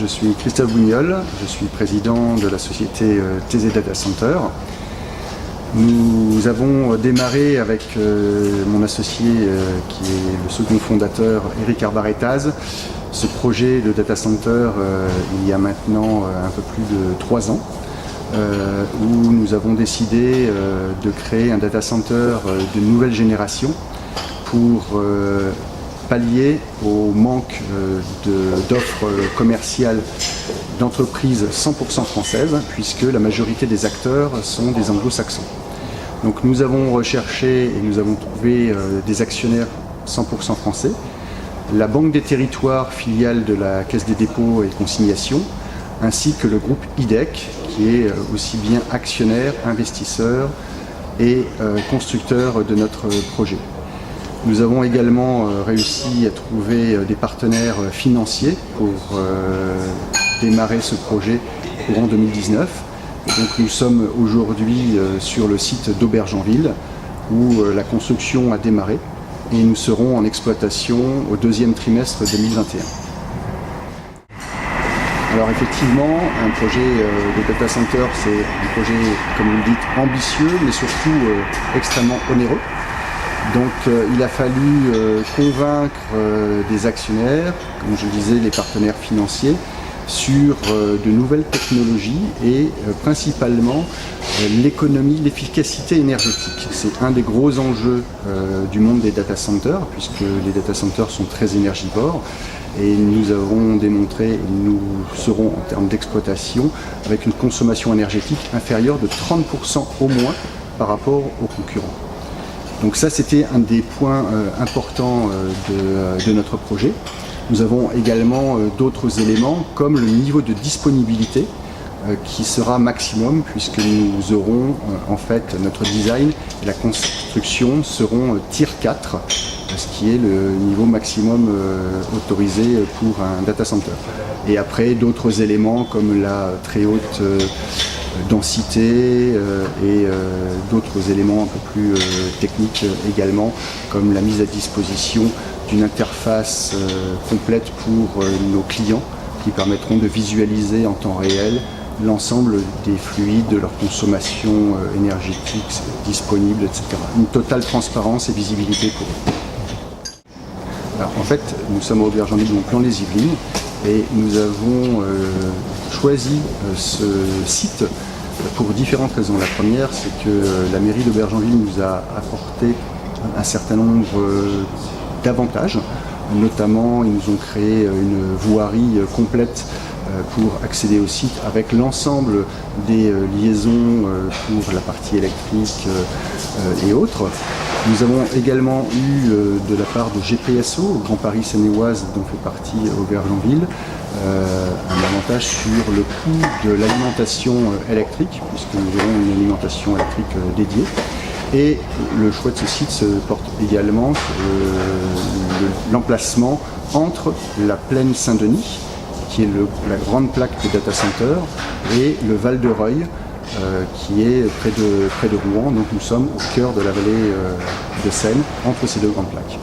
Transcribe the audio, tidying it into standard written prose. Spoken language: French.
je suis Christophe Bougnol, je suis président de la société TZ Data Center. Nous avons démarré avec mon associé qui est le second fondateur, Eric Arbaretaz, ce projet de data center il y a maintenant un peu plus de 3 ans, où nous avons décidé de créer un data center de nouvelle génération pour pallier au manque d'offres commerciales d'entreprises 100% françaises, puisque la majorité des acteurs sont des anglo-saxons. Donc nous avons recherché et nous avons trouvé des actionnaires 100% français, la Banque des Territoires, filiale de la Caisse des dépôts et consignations, ainsi que le groupe IDEC, qui est aussi bien actionnaire, investisseur et constructeur de notre projet. Nous avons également réussi à trouver des partenaires financiers pour démarrer ce projet courant 2019. Et donc nous sommes aujourd'hui sur le site d'Aubergenville où la construction a démarré et nous serons en exploitation au 2e trimestre 2021. Alors effectivement, un projet de data center, c'est un projet, comme vous le dites, ambitieux, mais surtout extrêmement onéreux. Donc il a fallu convaincre des actionnaires, comme je le disais, les partenaires financiers, sur de nouvelles technologies et principalement l'économie, l'efficacité énergétique. C'est un des gros enjeux du monde des data centers, puisque les data centers sont très énergivores. Et nous avons démontré, et nous serons en termes d'exploitation, avec une consommation énergétique inférieure de 30% au moins par rapport aux concurrents. Donc ça, c'était un des points importants de notre projet. Nous avons également d'autres éléments, comme le niveau de disponibilité, qui sera maximum, puisque nous aurons en fait notre design et la construction seront Tier 4, ce qui est le niveau maximum autorisé pour un data center. Et après, d'autres éléments comme la très haute densité et d'autres éléments un peu plus techniques également, comme la mise à disposition d'une interface complète pour nos clients qui permettront de visualiser en temps réel l'ensemble des fluides, de leur consommation énergétique disponible, etc. Une totale transparence et visibilité pour eux. Alors, en fait, nous sommes à Aubergenville, donc dans les Yvelines, et nous avons choisi ce site pour différentes raisons. La première, c'est que la mairie d'Aubergenville nous a apporté un certain nombre d'avantages. Notamment, ils nous ont créé une voirie complète pour accéder au site avec l'ensemble des liaisons pour la partie électrique et autres. Nous avons également eu de la part de GPSO, Grand Paris Seine-et-Oise, dont fait partie Aubergenville, un avantage sur le coût de l'alimentation électrique, puisque nous aurons une alimentation électrique dédiée. Et le choix de ce site se porte également sur l'emplacement entre la plaine Saint-Denis, qui est la grande plaque des data centers, et le Val de Reuil, qui est près de Rouen. Donc nous sommes au cœur de la vallée de Seine, entre ces deux grandes plaques.